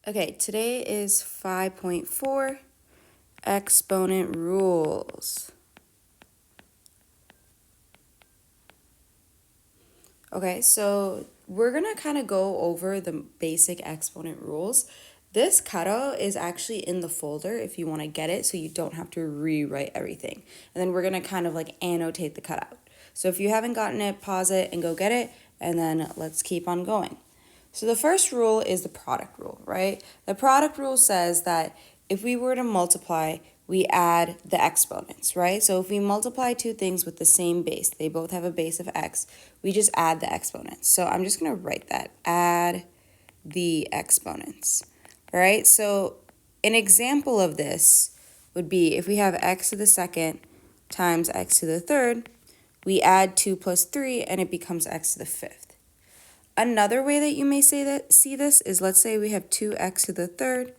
Okay, today is 5.4 exponent rules. Okay, so we're gonna kind of go over the basic exponent rules. This cutout is actually in the folder if you want to get it so you don't have to rewrite everything. And then we're gonna kind of like annotate the cutout. So if you haven't gotten it, pause it and go get it, and then let's keep on going. So the first rule is the product rule, right? The product rule says that if we were to multiply, we add the exponents, right? So if we multiply two things with the same base, they both have a base of x, we just add the exponents. So I'm just going to write that, add the exponents, all right? So an example of this would be if we have x to the second times x to the third, we add 2 plus 3 and it becomes x to the fifth. Another way that you may see this is, let's say we have 2x to the third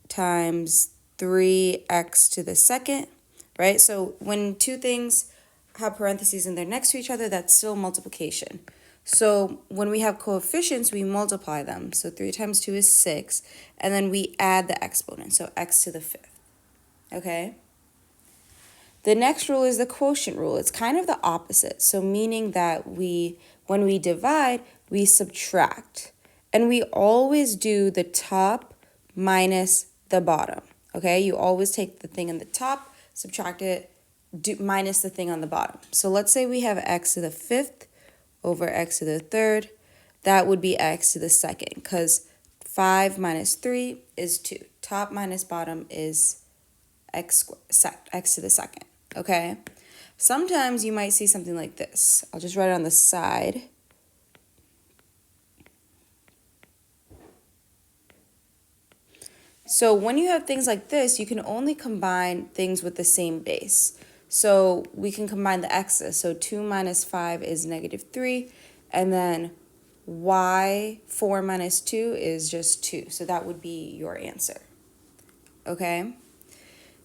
times 3x to the second, right? So when two things have parentheses and they're next to each other, that's still multiplication. So when we have coefficients, we multiply them. So 3 times 2 is 6, and then we add the exponent, so x to the fifth, okay? The next rule is the quotient rule. It's kind of the opposite. So meaning that when we divide, we subtract. And we always do the top minus the bottom. Okay? You always take the thing on the top, subtract it, minus the thing on the bottom. So let's say we have x to the fifth over x to the third. That would be x to the second, because 5 minus 3 is 2. Top minus bottom is x to the second. Okay, sometimes you might see something like this. I'll just write it on the side. So when you have things like this, you can only combine things with the same base. So we can combine the x's. So 2 minus 5 is negative 3, and then y, 4 minus 2 is just 2. So that would be your answer. Okay?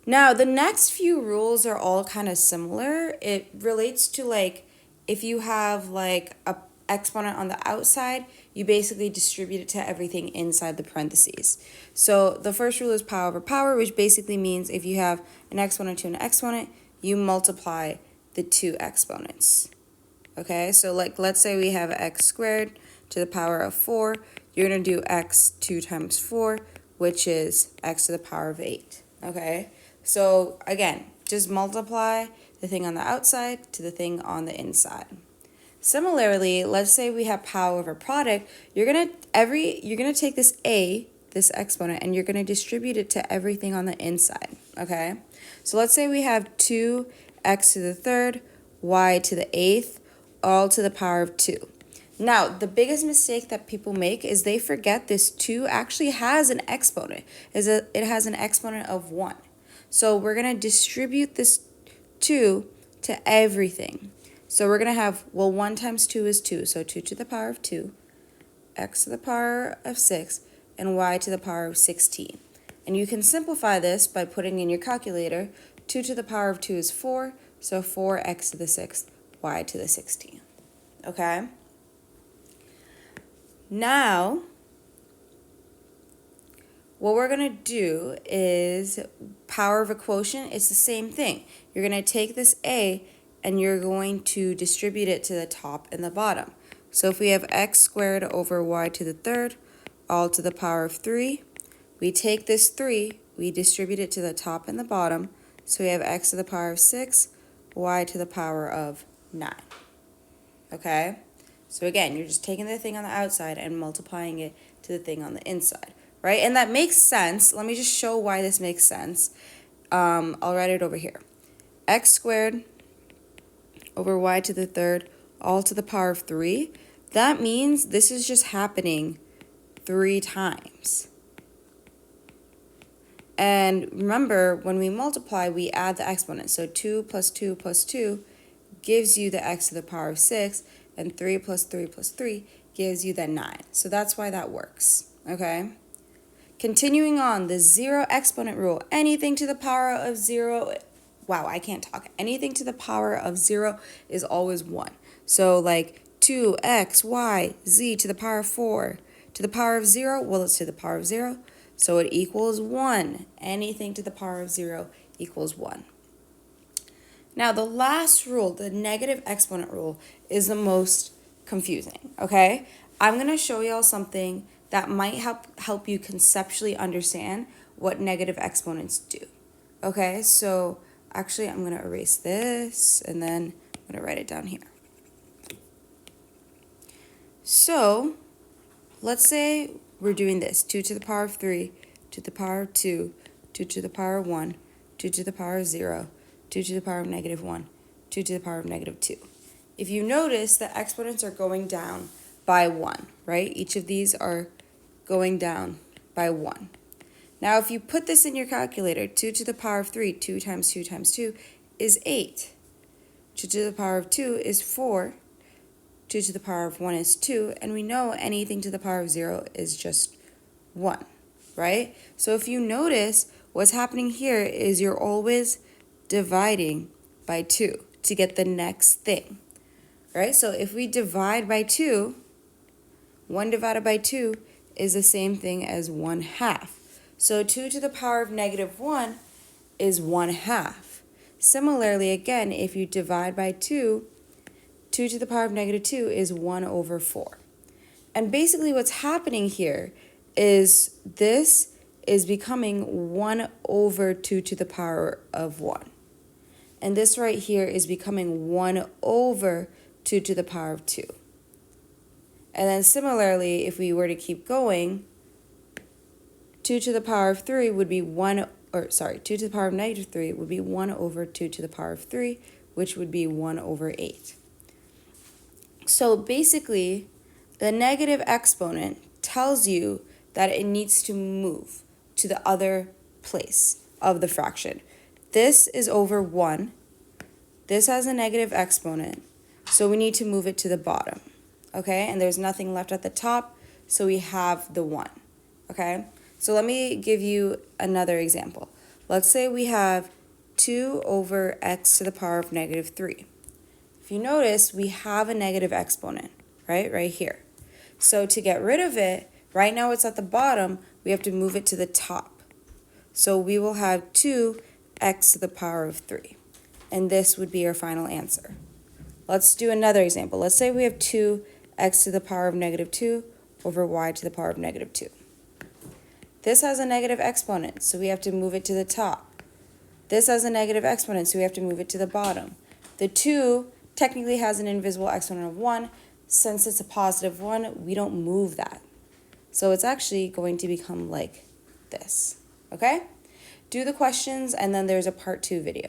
Now, the next few rules are all kind of similar. It relates to, like, if you have like a exponent on the outside, you basically distribute it to everything inside the parentheses. So the first rule is power over power, which basically means if you have an exponent to an exponent, you multiply the two exponents. Okay, so like let's say we have x squared to the power of 4. You're going to do x 2 times 4, which is x to the power of 8. Okay. So again, just multiply the thing on the outside to the thing on the inside. Similarly, let's say we have power over product. You're gonna take this this exponent, and you're gonna distribute it to everything on the inside. Okay. So let's say we have 2x to the third, y to the eighth, all to the power of 2. Now, the biggest mistake that people make is they forget this 2 actually has an exponent. It has an exponent of 1. So we're going to distribute this 2 to everything. So we're going to have, well, 1 times 2 is 2. So 2 to the power of 2, x to the power of 6, and y to the power of 16. And you can simplify this by putting in your calculator. 2 to the power of 2 is 4. So 4x to the 6th, y to the 16th. Okay? Now, what we're going to do is power of a quotient. It's the same thing. You're going to take this a and you're going to distribute it to the top and the bottom. So if we have x squared over y to the third, all to the power of 3, we take this 3, we distribute it to the top and the bottom. So we have x to the power of 6, y to the power of 9. Okay? So again, you're just taking the thing on the outside and multiplying it to the thing on the inside. Right? And that makes sense. Let me just show why this makes sense. I'll write it over here. X squared over y to the third, all to the power of 3. That means this is just happening 3 times. And remember, when we multiply, we add the exponent. So 2 plus 2 plus 2 gives you the x to the power of 6, and 3 plus 3 plus 3 gives you the 9. So that's why that works. Okay? Continuing on, the zero exponent rule. Anything to the power of 0, wow, I can't talk. Anything to the power of 0 is always 1. So like 2x, y, z to the power of 4 To the power of 0, well, it's to the power of 0, so it equals 1. Anything to the power of 0 equals 1. Now, the last rule, the negative exponent rule, is the most confusing, okay? I'm going to show y'all something that might help you conceptually understand what negative exponents do, okay? So, actually, I'm going to erase this, and then I'm going to write it down here. So, let's say we're doing this, 2 to the power of 3, 2 to the power of 2, 2 to the power of 1, 2 to the power of 0, 2 to the power of negative 1, 2 to the power of negative 2. If you notice, the exponents are going down by 1, right? Each of these are going down by 1. Now, if you put this in your calculator, 2 to the power of 3, 2 times 2 times 2 is 8. 2 to the power of 2 is 4. 2 to the power of 1 is 2, and we know anything to the power of 0 is just 1, right? So if you notice, what's happening here is you're always dividing by 2 to get the next thing, right? So if we divide by 2, 1 divided by 2 is the same thing as 1/2. So 2 to the power of negative 1 is 1/2. Similarly, again, if you divide by 2, 2 to the power of negative 2 is 1/4. And basically what's happening here is this is becoming 1/2 to the power of 1. And this right here is becoming 1/2 to the power of 2. And then similarly, if we were to keep going, 2 to the power of 3 would be 2 to the power of negative 3 would be 1/2 to the power of 3, which would be 1/8. So basically, the negative exponent tells you that it needs to move to the other place of the fraction. This is over 1. This has a negative exponent, so we need to move it to the bottom, okay? And there's nothing left at the top, so we have the 1, okay? So let me give you another example. Let's say we have 2 over x to the power of negative 3. If you notice, we have a negative exponent, right here. So to get rid of it, right now it's at the bottom, we have to move it to the top. So we will have 2x to the power of 3. And this would be our final answer. Let's do another example. Let's say we have 2x to the power of negative 2 over y to the power of negative 2. This has a negative exponent, so we have to move it to the top. This has a negative exponent, so we have to move it to the bottom. The 2 technically has an invisible exponent of 1. Since it's a positive 1, we don't move that. So it's actually going to become like this, okay? Do the questions, and then there's a part 2 video.